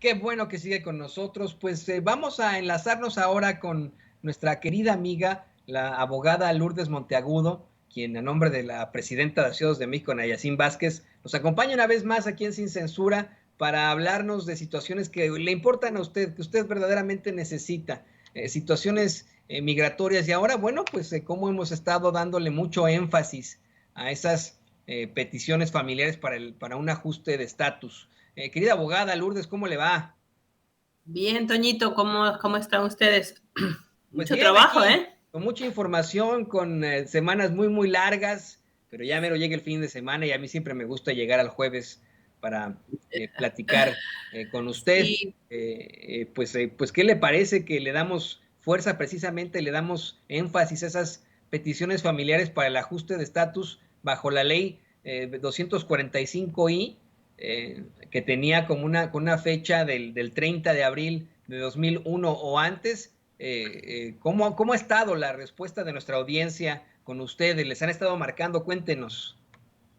Qué bueno que sigue con nosotros. Pues vamos a enlazarnos ahora con nuestra querida amiga, la abogada Lourdes Monteagudo, quien a nombre de la presidenta de la Ciudad de México, Nayacín Vázquez, nos acompaña una vez más aquí en Sin Censura para hablarnos de situaciones que le importan a usted, que usted verdaderamente necesita, situaciones migratorias. Y ahora, bueno, pues cómo hemos estado dándole mucho énfasis a esas peticiones familiares para un ajuste de estatus. Querida abogada Lourdes, ¿cómo le va? Bien, Toñito, ¿cómo están ustedes? Pues Mucho bien, trabajo, aquí, ¿eh? con mucha información, con semanas muy, muy largas, pero ya mero llega el fin de semana y a mí siempre me gusta llegar al jueves para platicar con usted. Sí, Pues, ¿qué le parece que le damos fuerza precisamente, le damos énfasis a esas peticiones familiares para el ajuste de estatus bajo la ley 245I, que tenía como con una fecha del 30 de abril de 2001 o antes? ¿Cómo ha estado la respuesta de nuestra audiencia con ustedes? ¿Les han estado marcando? Cuéntenos.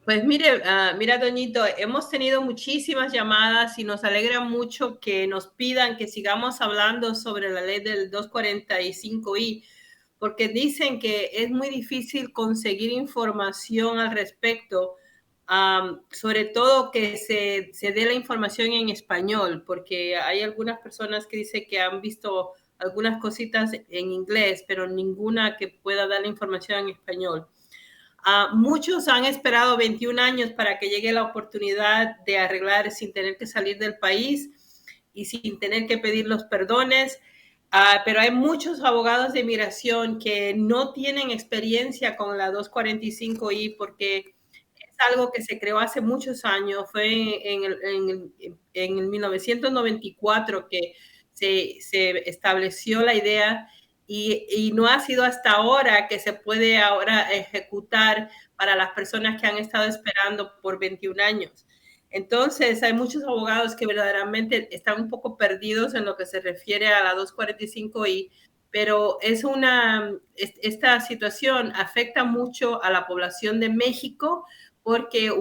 pues mira, Toñito, hemos tenido muchísimas llamadas y nos alegra mucho que nos pidan que sigamos hablando sobre la ley del 245I, porque dicen que es muy difícil conseguir información al respecto, sobre todo que se dé la información en español, porque hay algunas personas que dicen que han visto algunas cositas en inglés, pero ninguna que pueda dar la información en español. Muchos han esperado 21 años para que llegue la oportunidad de arreglar sin tener que salir del país y sin tener que pedir los perdones. Pero hay muchos abogados de inmigración que no tienen experiencia con la 245I porque es algo que se creó hace muchos años. Fue en el 1994 que se estableció la idea y no ha sido hasta ahora que se puede ahora ejecutar para las personas que han estado esperando por 21 años. Entonces, hay muchos abogados que verdaderamente están un poco perdidos en lo que se refiere a la 245I, pero esta situación afecta mucho a la población de México porque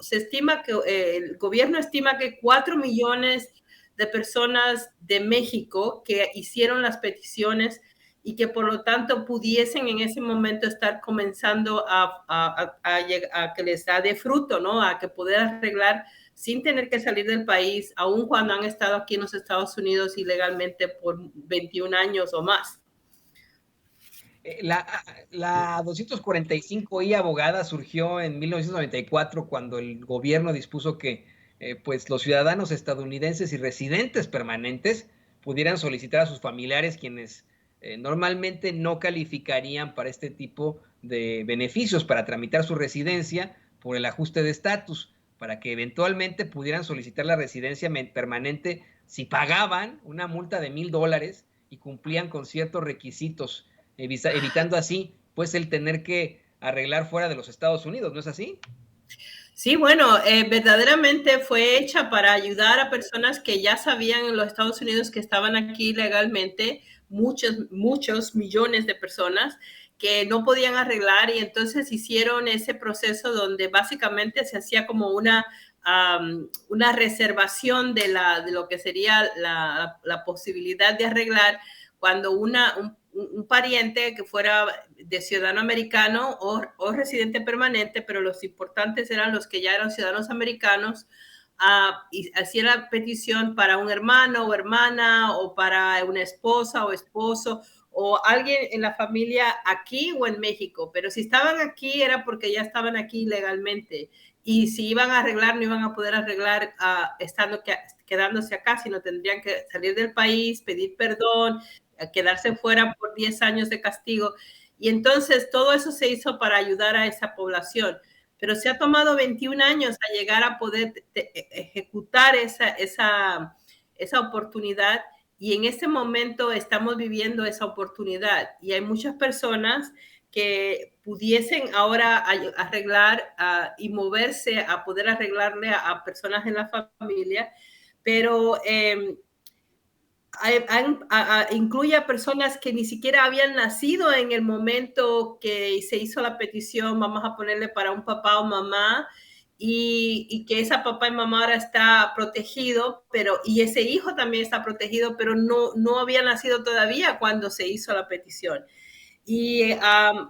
se estima que el gobierno estima que 4 millones de personas de México que hicieron las peticiones y que por lo tanto pudiesen en ese momento estar comenzando a que les da de fruto, ¿no? A que poder arreglar sin tener que salir del país, aun cuando han estado aquí en los Estados Unidos ilegalmente por 21 años o más. La 245I abogada surgió en 1994 cuando el gobierno dispuso que pues los ciudadanos estadounidenses y residentes permanentes pudieran solicitar a sus familiares quienes normalmente no calificarían para este tipo de beneficios para tramitar su residencia por el ajuste de estatus, para que eventualmente pudieran solicitar la residencia permanente si pagaban una multa de $1,000 y cumplían con ciertos requisitos, evitando así pues el tener que arreglar fuera de los Estados Unidos, ¿no es así? Sí, bueno, verdaderamente fue hecha para ayudar a personas que ya sabían en los Estados Unidos que estaban aquí legalmente, muchos millones de personas que no podían arreglar y entonces hicieron ese proceso donde básicamente se hacía como una reservación de lo que sería la posibilidad de arreglar cuando un pariente que fuera de ciudadano americano o residente permanente, pero los importantes eran los que ya eran ciudadanos americanos, y hacía la petición para un hermano o hermana o para una esposa o esposo o alguien en la familia aquí o en México, pero si estaban aquí era porque ya estaban aquí legalmente y si iban a arreglar no iban a poder arreglar quedándose acá, sino tendrían que salir del país, pedir perdón, a quedarse fuera por 10 años de castigo. Y entonces todo eso se hizo para ayudar a esa población. Pero se ha tomado 21 años a llegar a poder ejecutar esa oportunidad y en este momento estamos viviendo esa oportunidad y hay muchas personas que pudiesen ahora arreglar y moverse a poder arreglarle a personas en la familia, pero incluye a personas que ni siquiera habían nacido en el momento que se hizo la petición, vamos a ponerle para un papá o mamá, y que esa papá y mamá ahora está protegido, y ese hijo también está protegido, pero no había nacido todavía cuando se hizo la petición. Y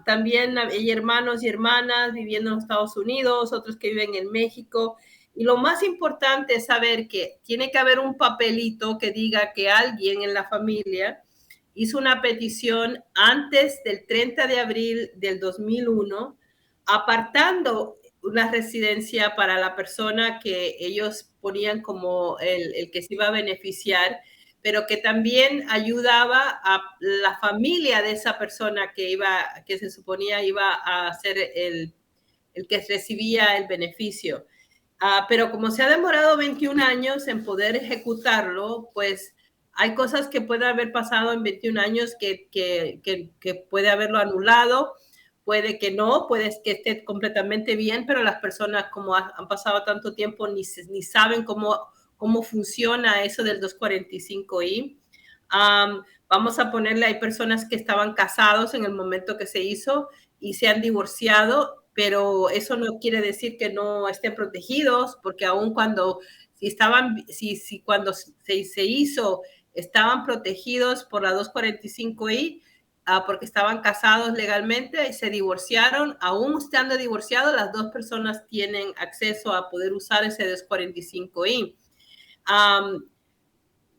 también hay hermanos y hermanas viviendo en los Estados Unidos, otros que viven en México. Y lo más importante es saber que tiene que haber un papelito que diga que alguien en la familia hizo una petición antes del 30 de abril del 2001, apartando una residencia para la persona que ellos ponían como el que se iba a beneficiar, pero que también ayudaba a la familia de esa persona que se suponía iba a ser el que recibía el beneficio. Pero como se ha demorado 21 años en poder ejecutarlo, pues hay cosas que pueden haber pasado en 21 años que puede haberlo anulado, puede que no, puede que esté completamente bien, pero las personas como han pasado tanto tiempo ni saben cómo funciona eso del 245i. Vamos a ponerle, hay personas que estaban casados en el momento que se hizo y se han divorciado, pero eso no quiere decir que no estén protegidos, porque aun cuando cuando se hizo estaban protegidos por la 245i, porque estaban casados legalmente y se divorciaron, aún estando divorciados, las dos personas tienen acceso a poder usar ese 245i.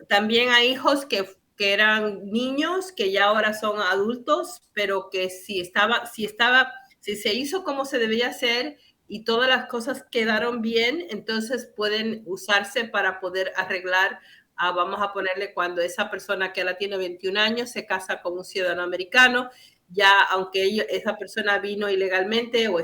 También hay hijos que eran niños, que ya ahora son adultos, pero que si se hizo como se debía hacer y todas las cosas quedaron bien, entonces pueden usarse para poder arreglar, vamos a ponerle cuando esa persona que ahora tiene 21 años se casa con un ciudadano americano, ya aunque esa persona vino ilegalmente o ha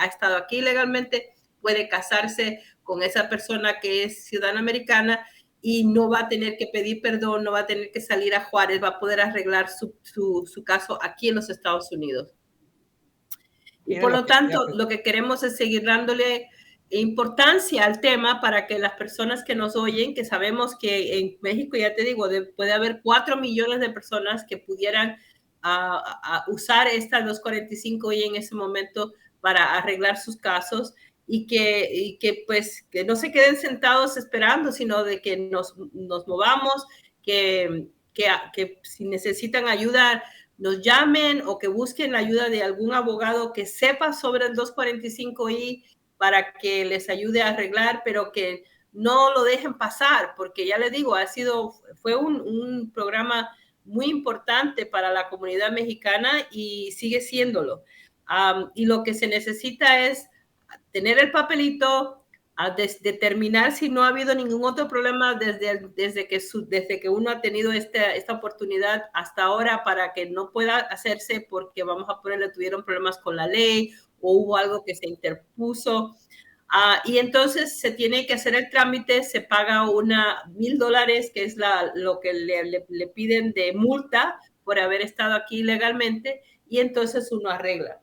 estado aquí ilegalmente, puede casarse con esa persona que es ciudadana americana y no va a tener que pedir perdón, no va a tener que salir a Juárez, va a poder arreglar su caso aquí en los Estados Unidos. Y Era por lo lo que tanto, lo que queremos es seguir dándole importancia al tema para que las personas que nos oyen, que sabemos que en México, ya te digo, puede haber 4 millones de personas que pudieran usar esta 245i en ese momento para arreglar sus casos y que pues que no se queden sentados esperando, sino de que nos movamos, que si necesitan ayuda, nos llamen o que busquen la ayuda de algún abogado que sepa sobre el 245i para que les ayude a arreglar, pero que no lo dejen pasar, porque ya les digo, fue un programa muy importante para la comunidad mexicana y sigue siéndolo. Y lo que se necesita es tener el papelito, a determinar si no ha habido ningún otro problema desde que uno ha tenido esta oportunidad hasta ahora para que no pueda hacerse porque vamos a ponerle, tuvieron problemas con la ley o hubo algo que se interpuso. Y entonces se tiene que hacer el trámite, se paga $1,000, que es lo que le piden de multa por haber estado aquí ilegalmente, y entonces uno arregla.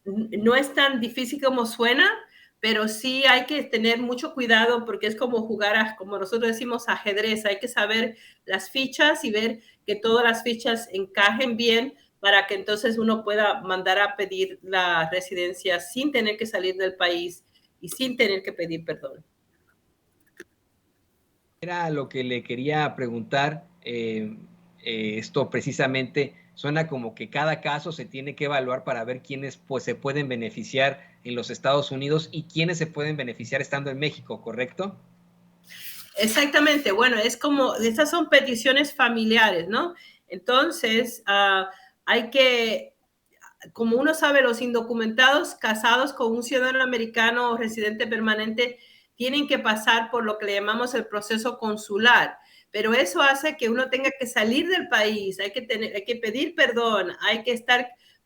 No es tan difícil como suena, pero sí hay que tener mucho cuidado porque es como jugar, como nosotros decimos, ajedrez. Hay que saber las fichas y ver que todas las fichas encajen bien para que entonces uno pueda mandar a pedir la residencia sin tener que salir del país y sin tener que pedir perdón. era lo que le quería preguntar. Esto precisamente suena como que cada caso se tiene que evaluar para ver quiénes pues, se pueden beneficiar en los Estados Unidos y quiénes se pueden beneficiar estando en México, ¿correcto? Exactamente, bueno, es como, estas son peticiones familiares, ¿no? Entonces, hay que, como uno sabe, los indocumentados casados con un ciudadano americano o residente permanente tienen que pasar por lo que le llamamos el proceso consular, pero eso hace que uno tenga que salir del país, hay que pedir perdón,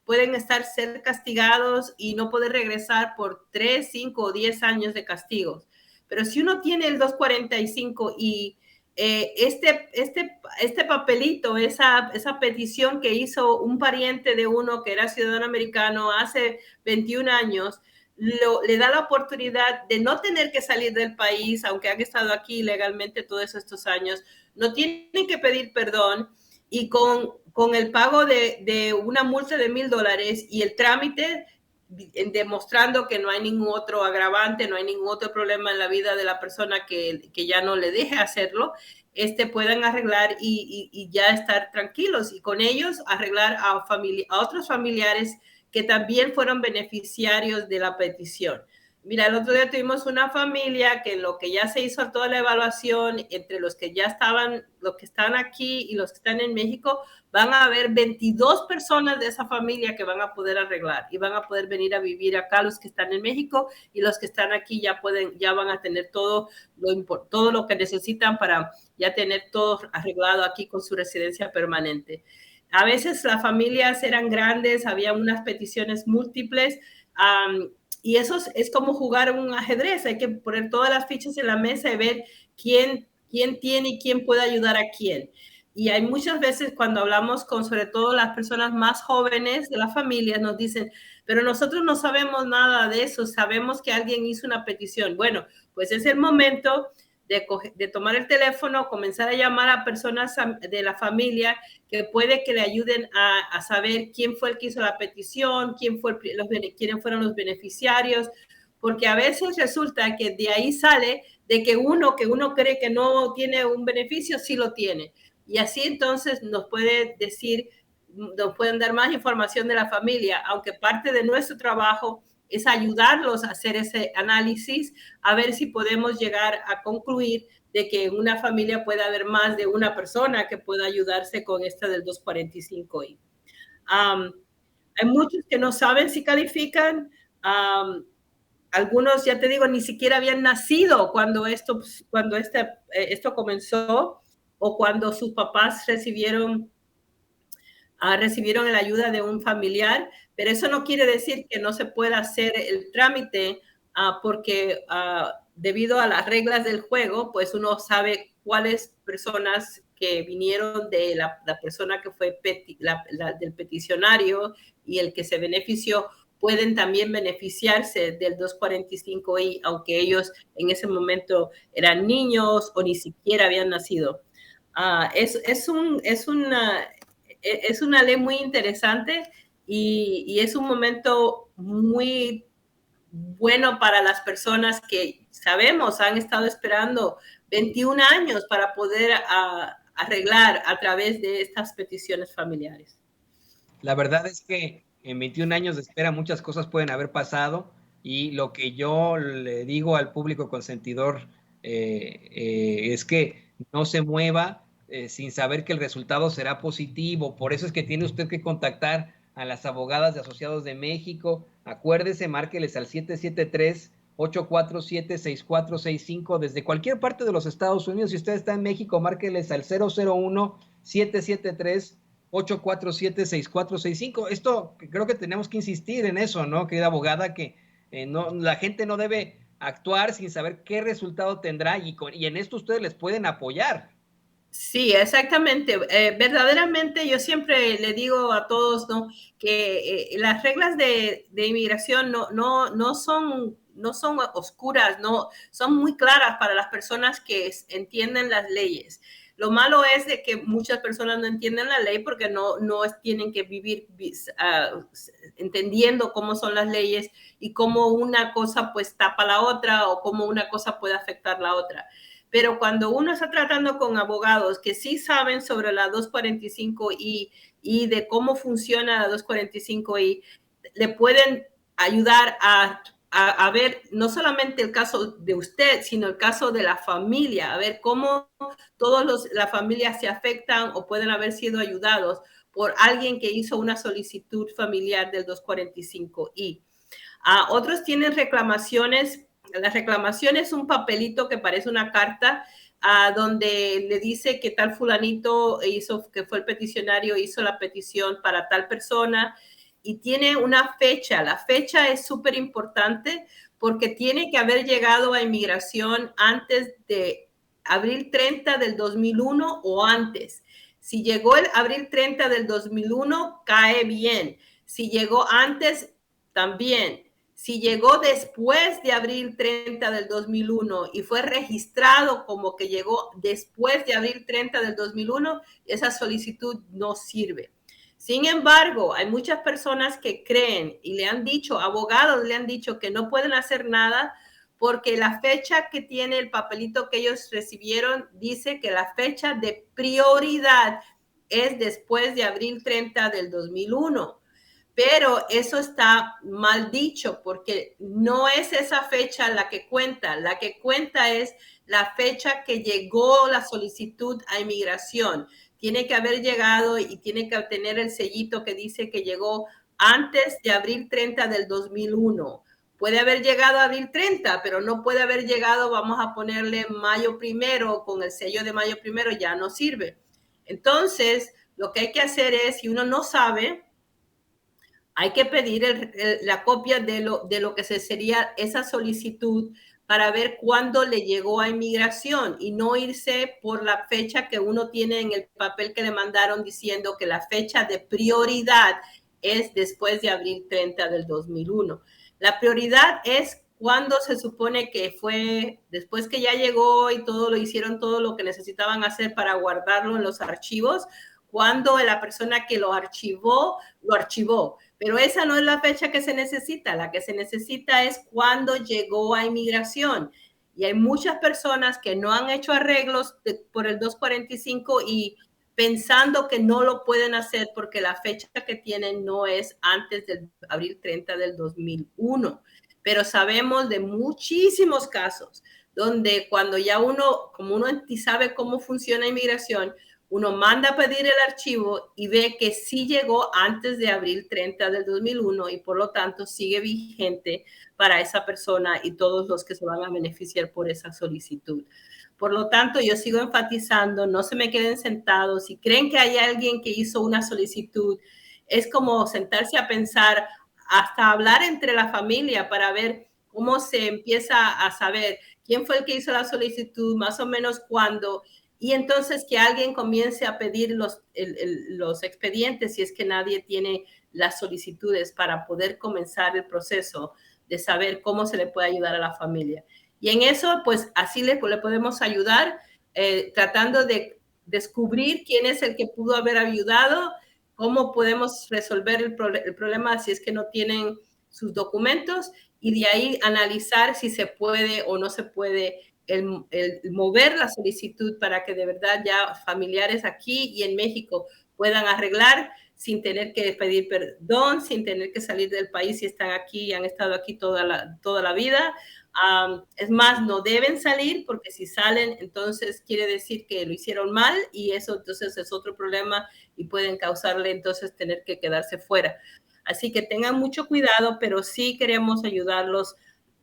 pueden ser castigados y no poder regresar por 3, 5 o 10 años de castigos. Pero si uno tiene el 245 y este papelito, esa petición que hizo un pariente de uno que era ciudadano americano hace 21 años, le da la oportunidad de no tener que salir del país, aunque han estado aquí legalmente todos estos años, no tienen que pedir perdón y con el pago de una multa de $1,000 y el trámite, demostrando que no hay ningún otro agravante, no hay ningún otro problema en la vida de la persona que ya no le deje hacerlo, puedan arreglar y ya estar tranquilos y con ellos arreglar a otros familiares que también fueron beneficiarios de la petición. Mira, el otro día tuvimos una familia que lo que ya se hizo toda la evaluación entre los que ya estaban, los que están aquí y los que están en México, van a haber 22 personas de esa familia que van a poder arreglar y van a poder venir a vivir acá los que están en México y los que están aquí ya van a tener todo lo que necesitan para ya tener todo arreglado aquí con su residencia permanente. A veces las familias eran grandes, había unas peticiones múltiples, y eso es como jugar un ajedrez. Hay que poner todas las fichas en la mesa y ver quién tiene y quién puede ayudar a quién. Y hay muchas veces cuando hablamos con sobre todo las personas más jóvenes de la familia, nos dicen, pero nosotros no sabemos nada de eso, sabemos que alguien hizo una petición. Bueno, pues es el momento de tomar el teléfono, comenzar a llamar a personas de la familia que puede que le ayuden a saber quién fue el que hizo la petición, quiénes fueron los beneficiarios, porque a veces resulta que de ahí sale de que uno cree que no tiene un beneficio, sí lo tiene. Y así entonces nos pueden dar más información de la familia, aunque parte de nuestro trabajo es ayudarlos a hacer ese análisis, a ver si podemos llegar a concluir de que en una familia puede haber más de una persona que pueda ayudarse con esta del 245i. Hay muchos que no saben si califican. Algunos, ya te digo, ni siquiera habían nacido cuando esto comenzó o cuando sus papás recibieron la ayuda de un familiar, pero eso no quiere decir que no se pueda hacer el trámite porque debido a las reglas del juego, pues uno sabe cuáles personas que vinieron de la persona que fue del peticionario y el que se benefició pueden también beneficiarse del 245i, aunque ellos en ese momento eran niños o ni siquiera habían nacido. Es una ley muy interesante y es un momento muy bueno para las personas que sabemos han estado esperando 21 años para poder arreglar a través de estas peticiones familiares. La verdad es que en 21 años de espera muchas cosas pueden haber pasado y lo que yo le digo al público consentidor es que no se mueva sin saber que el resultado será positivo. Por eso es que tiene usted que contactar a las abogadas de Asociados de México. Acuérdese, márqueles al 773-847-6465 desde cualquier parte de los Estados Unidos. Si usted está en México, márqueles al 001-773 847-6465. Esto creo que tenemos que insistir en eso, ¿no, querida abogada? Que la gente no debe actuar sin saber qué resultado tendrá y en esto ustedes les pueden apoyar. Sí, exactamente. Verdaderamente yo siempre le digo a todos, ¿no?, que las reglas de inmigración no son oscuras, no son muy claras para las personas que entienden las leyes. Lo malo es de que muchas personas no entienden la ley porque no tienen que vivir entendiendo cómo son las leyes y cómo una cosa pues tapa la otra o cómo una cosa puede afectar la otra. Pero cuando uno está tratando con abogados que sí saben sobre la 245i y de cómo funciona la 245i, le pueden ayudar a ver no solamente el caso de usted, sino el caso de la familia, a ver cómo la familia se afectan o pueden haber sido ayudados por alguien que hizo una solicitud familiar del 245i. Otros tienen reclamaciones. La reclamación es un papelito que parece una carta donde le dice que tal fulanito que fue el peticionario, hizo la petición para tal persona y tiene una fecha. La fecha es súper importante porque tiene que haber llegado a inmigración antes de abril 30 del 2001 o antes. Si llegó el abril 30 del 2001, cae bien. Si llegó antes, también. Si llegó después de abril 30 del 2001 y fue registrado como que llegó después de abril 30 del 2001, esa solicitud no sirve. Sin embargo, hay muchas personas que creen y le han dicho, abogados le han dicho que no pueden hacer nada porque la fecha que tiene el papelito que ellos recibieron dice que la fecha de prioridad es después de abril 30 del 2001. Pero eso está mal dicho porque no es esa fecha la que cuenta es la fecha que llegó la solicitud a inmigración. Tiene que haber llegado y tiene que obtener el sellito que dice que llegó antes de abril 30 del 2001. Puede haber llegado a abril 30, pero no puede haber llegado, vamos a ponerle mayo primero, con el sello de mayo primero ya no sirve. Entonces, lo que hay que hacer es, si uno no sabe, hay que pedir la copia de lo que sería esa solicitud para ver cuándo le llegó a inmigración y no irse por la fecha que uno tiene en el papel que le mandaron diciendo que la fecha de prioridad es después de abril 30 del 2001. La prioridad es cuando se supone que fue después que ya llegó y todo lo hicieron, todo lo que necesitaban hacer para guardarlo en los archivos, cuando la persona que lo archivó, lo archivó. Pero esa no es la fecha que se necesita. La que se necesita es cuando llegó a inmigración. Y hay muchas personas que no han hecho arreglos por el 245 y pensando que no lo pueden hacer porque la fecha que tienen no es antes del abril 30 del 2001. Pero sabemos de muchísimos casos donde cuando ya uno, como uno sabe cómo funciona inmigración, uno manda a pedir el archivo y ve que sí llegó antes de abril 30 del 2001 y por lo tanto sigue vigente para esa persona y todos los que se van a beneficiar por esa solicitud. Por lo tanto, yo sigo enfatizando, no se me queden sentados. Si creen que hay alguien que hizo una solicitud, es como sentarse a pensar, hasta hablar entre la familia para ver cómo se empieza a saber quién fue el que hizo la solicitud, más o menos cuándo, y entonces que alguien comience a pedir los expedientes si es que nadie tiene las solicitudes para poder comenzar el proceso de saber cómo se le puede ayudar a la familia. Y en eso, pues así le podemos ayudar, tratando de descubrir quién es el que pudo haber ayudado, cómo podemos resolver el problema si es que no tienen sus documentos y de ahí analizar si se puede o no se puede el mover la solicitud para que de verdad ya familiares aquí y en México puedan arreglar sin tener que pedir perdón, sin tener que salir del país si están aquí y han estado aquí toda la vida. Es más, no deben salir porque si salen, entonces quiere decir que lo hicieron mal y eso entonces es otro problema y pueden causarle entonces tener que quedarse fuera. Así que tengan mucho cuidado, pero sí queremos ayudarlos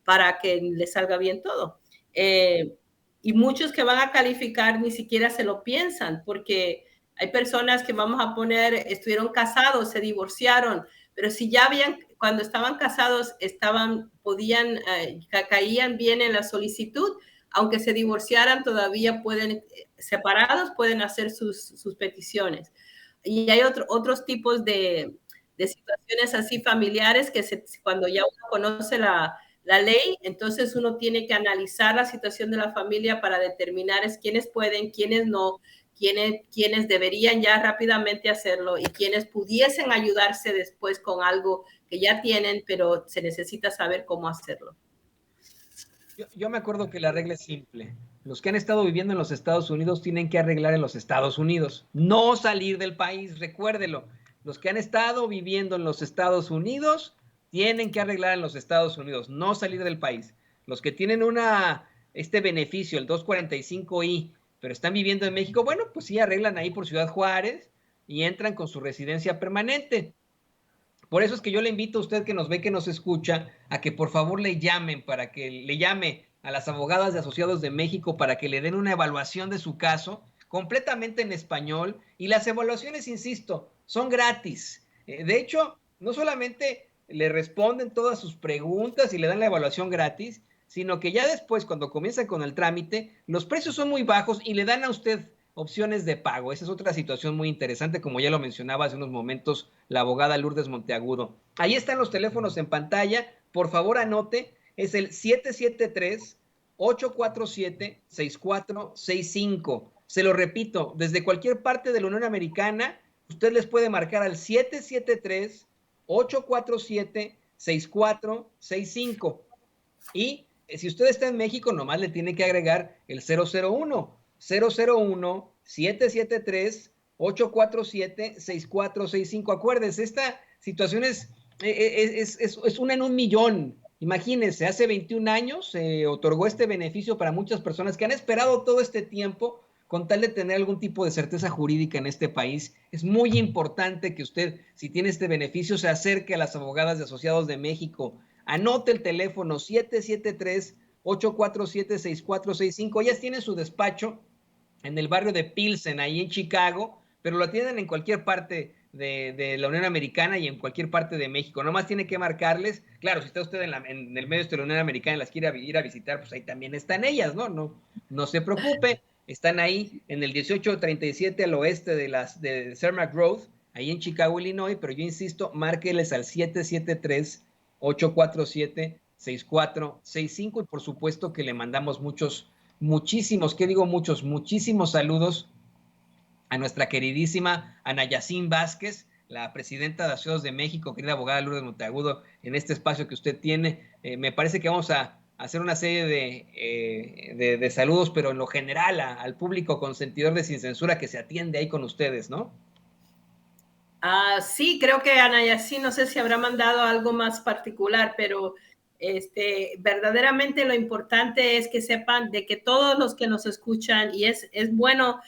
para que les salga bien todo. Y muchos que van a calificar ni siquiera se lo piensan porque hay personas que vamos a poner, estuvieron casados, se divorciaron, pero si ya habían, cuando estaban casados, podían, caían bien en la solicitud, aunque se divorciaran, todavía pueden, separados, pueden hacer sus peticiones. Y hay otros tipos de situaciones así familiares que cuando ya uno conoce la ley, entonces uno tiene que analizar la situación de la familia para determinar quiénes pueden, quiénes no, quiénes deberían ya rápidamente hacerlo y quiénes pudiesen ayudarse después con algo que ya tienen, pero se necesita saber cómo hacerlo. Yo me acuerdo que la regla es simple. Los que han estado viviendo en los Estados Unidos tienen que arreglar en los Estados Unidos, no salir del país, recuérdelo. Los que han estado viviendo en los Estados Unidos tienen que arreglar en los Estados Unidos, no salir del país. Los que tienen este beneficio, el 245I, pero están viviendo en México, bueno, pues sí arreglan ahí por Ciudad Juárez y entran con su residencia permanente. Por eso es que yo le invito a usted que nos ve, que nos escucha, a que por favor le llamen, para que le llame a las abogadas de Asociados de México para que le den una evaluación de su caso completamente en español. Y las evaluaciones, insisto, son gratis. De hecho, no solamente le responden todas sus preguntas y le dan la evaluación gratis, sino que ya después, cuando comienza con el trámite, los precios son muy bajos y le dan a usted opciones de pago. Esa es otra situación muy interesante, como ya lo mencionaba hace unos momentos la abogada Lourdes Monteagudo. Ahí están los teléfonos en pantalla. Por favor, anote. Es el 773-847-6465. Se lo repito, desde cualquier parte de la Unión Americana, usted les puede marcar al 773-847-6465. Y si usted está en México, nomás le tiene que agregar el 001-773-847-6465. Acuérdense, esta situación es una en un millón. Imagínense, hace 21 años se otorgó este beneficio para muchas personas que han esperado todo este tiempo con tal de tener algún tipo de certeza jurídica en este país. Es muy importante que usted, si tiene este beneficio, se acerque a las abogadas de Asociados de México. Anote el teléfono 773-847-6465. Ellas tienen su despacho en el barrio de Pilsen, ahí en Chicago, pero lo tienen en cualquier parte de la Unión Americana y en cualquier parte de México. Nomás tiene que marcarles. Claro, si está usted en el medio de la Unión Americana y las quiere ir a visitar, pues ahí también están ellas, ¿no? No se preocupe. Están ahí en el 1837 al oeste de Cermak Road, ahí en Chicago, Illinois, pero yo insisto, márqueles al 773-847-6465 y por supuesto que le mandamos muchísimos saludos a nuestra queridísima Ana Yacín Vázquez, la presidenta de Asociados de México, querida abogada Lourdes Monteagudo, en este espacio que usted tiene. Me parece que vamos a hacer una serie de saludos, pero en lo general al público consentidor de Sin Censura que se atiende ahí con ustedes, ¿no? Sí, creo que Ana Yacín, no sé si habrá mandado algo más particular, pero verdaderamente lo importante es que sepan de que todos los que nos escuchan, y es bueno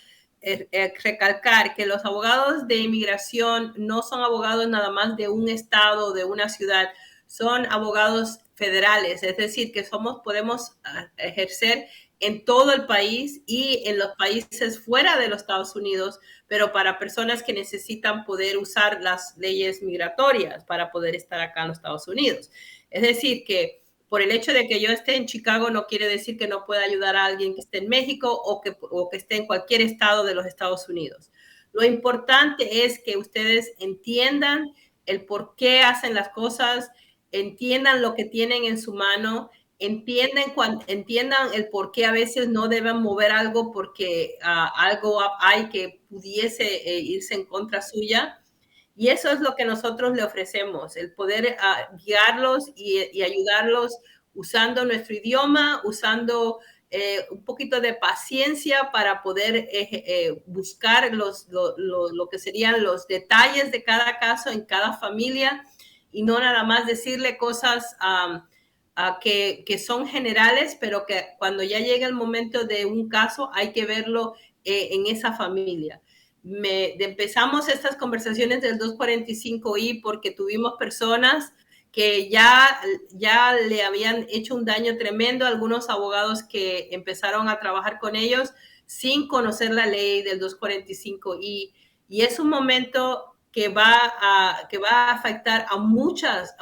recalcar que los abogados de inmigración no son abogados nada más de un estado, de una ciudad, son abogados federales, es decir, que podemos ejercer en todo el país y en los países fuera de los Estados Unidos, pero para personas que necesitan poder usar las leyes migratorias para poder estar acá en los Estados Unidos. Es decir, que por el hecho de que yo esté en Chicago no quiere decir que no pueda ayudar a alguien que esté en México o que esté en cualquier estado de los Estados Unidos. Lo importante es que ustedes entiendan el por qué hacen las cosas, entiendan lo que tienen en su mano, entiendan el por qué a veces no deben mover algo porque algo hay que pudiese irse en contra suya. Y eso es lo que nosotros le ofrecemos, el poder guiarlos y ayudarlos usando nuestro idioma, usando un poquito de paciencia para poder buscar lo que serían los detalles de cada caso en cada familia y no nada más decirle cosas que son generales, pero que cuando ya llega el momento de un caso hay que verlo en esa familia. Empezamos estas conversaciones del 245I porque tuvimos personas que ya le habían hecho un daño tremendo a algunos abogados que empezaron a trabajar con ellos sin conocer la ley del 245I. Y es un momento que va a afectar a muchas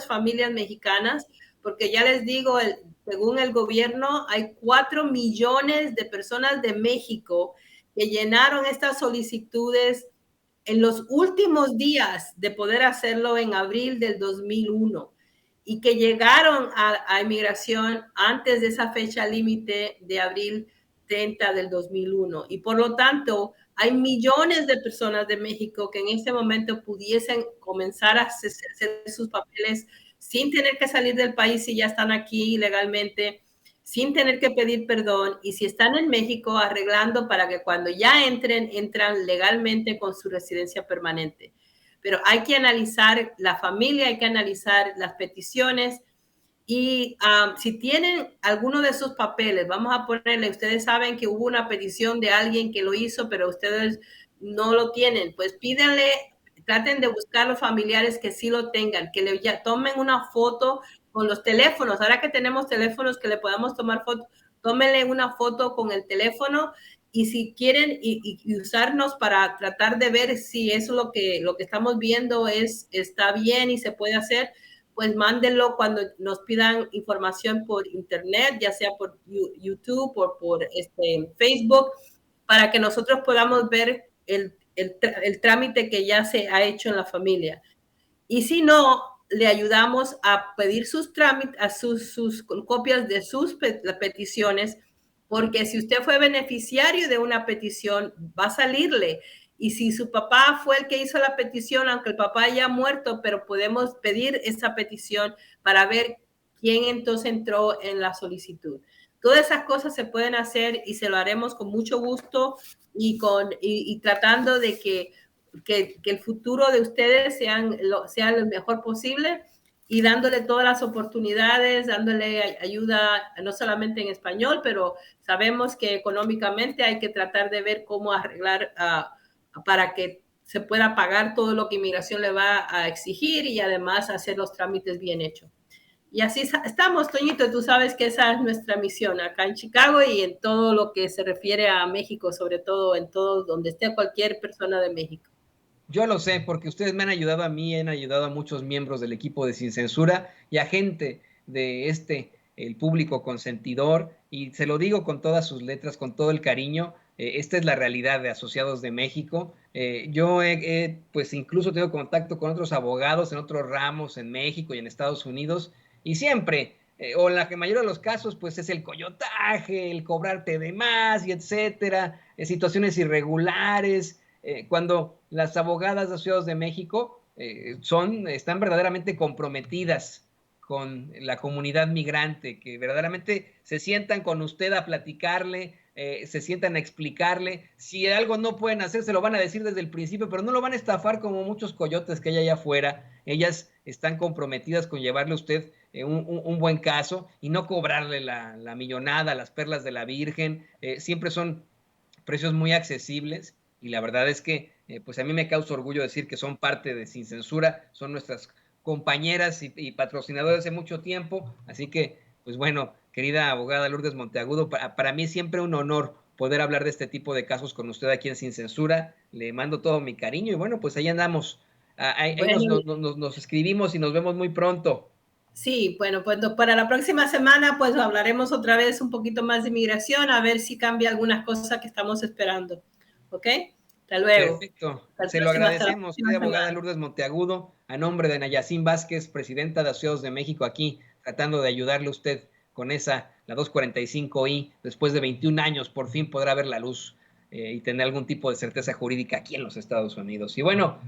familias mexicanas, porque ya les digo, según el gobierno, hay 4 millones de personas de México que llenaron estas solicitudes en los últimos días de poder hacerlo en abril del 2001 y que llegaron a inmigración antes de esa fecha límite de abril 30 del 2001. Y por lo tanto, hay millones de personas de México que en este momento pudiesen comenzar a hacer sus papeles sin tener que salir del país si ya están aquí legalmente, sin tener que pedir perdón, y si están en México, arreglando para que cuando ya entran legalmente con su residencia permanente. Pero hay que analizar la familia, hay que analizar las peticiones, y si tienen alguno de sus papeles, vamos a ponerle, ustedes saben que hubo una petición de alguien que lo hizo, pero ustedes no lo tienen, pues pídanle, traten de buscar los familiares que sí lo tengan, que ya tomen una foto con los teléfonos. Ahora que tenemos teléfonos que le podemos tomar foto, tómenle una foto con el teléfono, y si quieren y usarnos para tratar de ver si eso lo que estamos viendo está bien y se puede hacer, pues mándenlo cuando nos pidan información por internet, ya sea por YouTube o por Facebook, para que nosotros podamos ver el trámite que ya se ha hecho en la familia. Y si no, le ayudamos a pedir sus trámites, a sus copias de sus peticiones, porque si usted fue beneficiario de una petición, va a salirle Y si su papá fue el que hizo la petición, aunque el papá haya muerto, pero podemos pedir esa petición para ver quién entonces entró en la solicitud. Todas esas cosas se pueden hacer y se lo haremos con mucho gusto y tratando de que el futuro de ustedes sea lo mejor posible y dándole todas las oportunidades, dándole ayuda no solamente en español, pero sabemos que económicamente hay que tratar de ver cómo arreglar para que se pueda pagar todo lo que inmigración le va a exigir y además hacer los trámites bien hechos. Y así estamos, Toñito, tú sabes que esa es nuestra misión acá en Chicago y en todo lo que se refiere a México, sobre todo en todo donde esté cualquier persona de México. Yo lo sé porque ustedes me han ayudado a mí, han ayudado a muchos miembros del equipo de Sin Censura y a gente de el público consentidor, y se lo digo con todas sus letras, con todo el cariño. Esta es la realidad de Asociados de México. Yo pues incluso tengo contacto con otros abogados en otros ramos en México y en Estados Unidos, y siempre, o en la mayoría de los casos, pues es el coyotaje, el cobrarte de más y etcétera, situaciones irregulares. Cuando las abogadas de Asociados de México están verdaderamente comprometidas con la comunidad migrante, que verdaderamente se sientan con usted a platicarle, se sientan a explicarle. Si algo no pueden hacer, se lo van a decir desde el principio, pero no lo van a estafar como muchos coyotes que hay allá afuera. Ellas están comprometidas con llevarle a usted un buen caso y no cobrarle la millonada, las perlas de la Virgen. Siempre son precios muy accesibles, y la verdad es que pues a mí me causa orgullo decir que son parte de Sin Censura, son nuestras compañeras y patrocinadoras hace mucho tiempo. Así que, pues bueno, querida abogada Lourdes Monteagudo, para mí es siempre un honor poder hablar de este tipo de casos con usted aquí en Sin Censura. Le mando todo mi cariño y bueno, pues ahí andamos. Ahí Bueno, nos escribimos y nos vemos muy pronto. sí, bueno, pues para la próxima semana pues hablaremos otra vez un poquito más de inmigración, a ver si cambia algunas cosas que estamos esperando. ¿Ok? Hasta luego. Perfecto. Se lo Hasta la agradecemos, próxima querida abogada semana. Lourdes Monteagudo, a nombre de Nayacín Vázquez, presidenta de Asociados de México, aquí tratando de ayudarle a usted con la 245I. Después de 21 años, por fin podrá ver la luz y tener algún tipo de certeza jurídica aquí en los Estados Unidos. Y bueno,